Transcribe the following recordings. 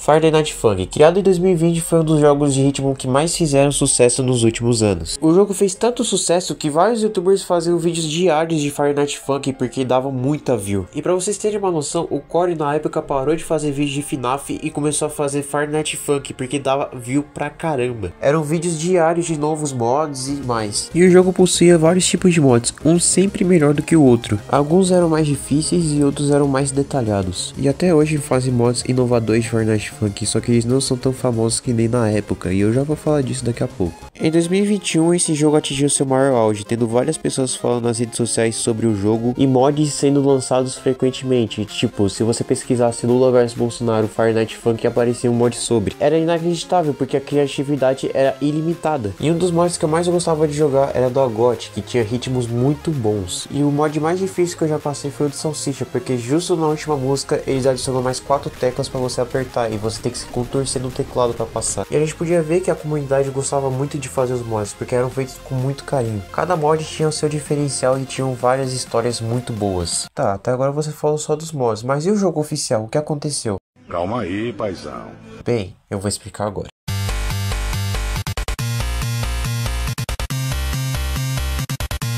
Friday Night Funkin', criado em 2020, foi um dos jogos de ritmo que mais fizeram sucesso nos últimos anos. O jogo fez tanto sucesso que vários youtubers faziam vídeos diários de Friday Night Funkin' porque dava muita view. E pra vocês terem uma noção, o Core na época parou de fazer vídeos de FNAF e começou a fazer Friday Night Funkin' porque dava view pra caramba. Eram vídeos diários de novos mods e mais. E o jogo possuía vários tipos de mods, um sempre melhor do que o outro. Alguns eram mais difíceis e outros eram mais detalhados. E até hoje fazem mods inovadores de Friday Night Funkin', só que eles não são tão famosos que nem na época, e eu já vou falar disso daqui a pouco. Em 2021, esse jogo atingiu seu maior auge, tendo várias pessoas falando nas redes sociais sobre o jogo e mods sendo lançados frequentemente. Tipo, se você pesquisasse Lula vs Bolsonaro Friday Night Funkin', aparecia um mod sobre. Era inacreditável porque a criatividade era ilimitada. E um dos mods que eu mais gostava de jogar era do Agot, que tinha ritmos muito bons. E o mod mais difícil que eu já passei foi o de Salsicha, porque justo na última música eles adicionam mais 4 teclas para você apertar e você tem que se contorcer no teclado para passar. E a gente podia ver que a comunidade gostava muito de fazer os mods, porque eram feitos com muito carinho. Cada mod tinha o seu diferencial e tinham várias histórias muito boas. Tá, até agora você falou só dos mods, mas e o jogo oficial? O que aconteceu? Calma aí, paizão. Bem, eu vou explicar agora.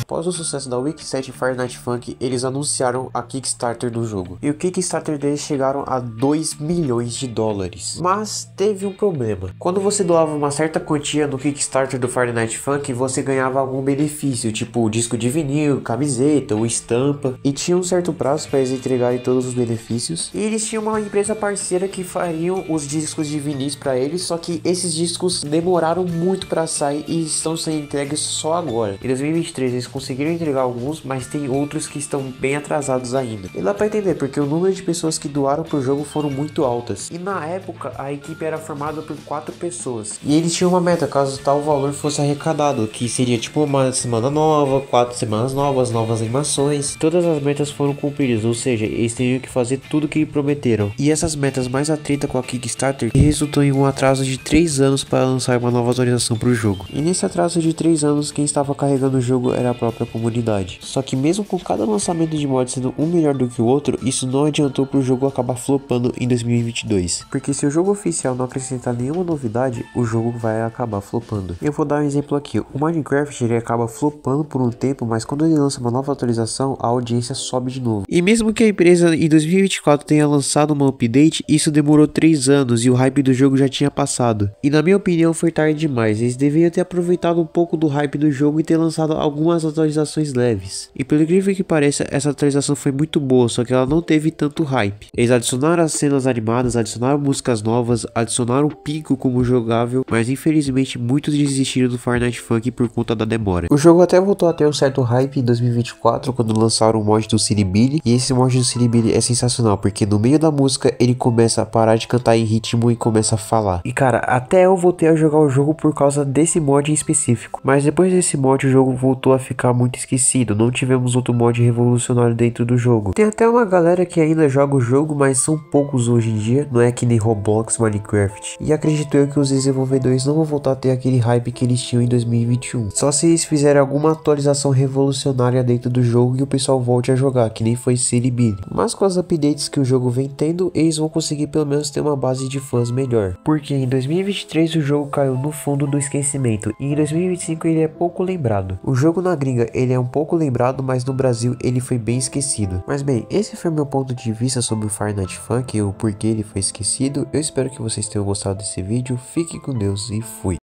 Após o sucesso da Week 7 Friday Night Funkin', eles anunciaram a Kickstarter do jogo. E o Kickstarter deles chegaram a 2 milhões de dólares. Mas teve um problema. Quando você doava uma certa quantia no Kickstarter do Friday Night Funkin', você ganhava algum benefício, tipo disco de vinil, camiseta ou estampa. E tinha um certo prazo para eles entregarem todos os benefícios. E eles tinham uma empresa parceira que fariam os discos de vinis para eles, só que esses discos demoraram muito para sair e estão sendo entregues só agora. Em 2023 eles conseguiram entregar alguns, mas tem outros que estão bem atrasados ainda. E dá pra entender, porque o número de pessoas que doaram pro jogo foram muito altas. E na época, a equipe era formada por 4 pessoas. E eles tinham uma meta, caso tal valor fosse arrecadado, que seria tipo uma semana nova, 4 semanas novas, novas animações. Todas as metas foram cumpridas, ou seja, eles teriam que fazer tudo que prometeram. E essas metas mais a treta com a Kickstarter resultou em um atraso de 3 anos para lançar uma nova atualização pro jogo. E nesse atraso de 3 anos, quem estava carregando o jogo era a própria comunidade. Só que mesmo com cada lançamento de mod sendo um melhor do que o outro, isso não adiantou pro jogo acabar flopando em 2022. Porque se o jogo oficial não acrescentar nenhuma novidade, o jogo vai acabar flopando. Eu vou dar um exemplo aqui. O Minecraft ele acaba flopando por um tempo, mas quando ele lança uma nova atualização, a audiência sobe de novo. E mesmo que a empresa em 2024 tenha lançado uma update, isso demorou 3 anos e o hype do jogo já tinha passado. E na minha opinião foi tarde demais. Eles deveriam ter aproveitado um pouco do hype do jogo e ter lançado algumas atualizações leves. E pelo incrível que pareça, essa atualização foi muito boa, só que ela não teve tanto hype. Eles adicionaram as cenas animadas, adicionaram músicas novas, adicionaram o Pico como jogável, mas infelizmente muitos desistiram do Friday Night Funkin' por conta da demora. O jogo até voltou a ter um certo hype em 2024 quando lançaram o mod do Silly Billy, e esse mod do Silly Billy é sensacional, porque no meio da música ele começa a parar de cantar em ritmo e começa a falar. E cara, até eu voltei a jogar o jogo por causa desse mod em específico, mas depois desse mod o jogo voltou a ficar muito esquecido, não tivemos outro mod revolucionário dentro do jogo. Tem até uma galera que ainda joga o jogo, mas são poucos hoje em dia, não é que nem Roblox, Minecraft. E acredito eu que os desenvolvedores não vão voltar a ter aquele hype que eles tinham em 2021. Só se eles fizerem alguma atualização revolucionária dentro do jogo e o pessoal volte a jogar, que nem foi Silly Billy. Mas com as updates que o jogo vem tendo, eles vão conseguir pelo menos ter uma base de fãs melhor. Porque em 2023 o jogo caiu no fundo do esquecimento e em 2025 ele é pouco lembrado. O jogo na gringa ele é um pouco lembrado, mas no Brasil ele foi bem esquecido. Mas bem, esse foi meu ponto de vista sobre o Friday Night Funkin' e o porquê ele foi esquecido. Eu espero que vocês tenham gostado desse vídeo, fiquem com Deus e fui!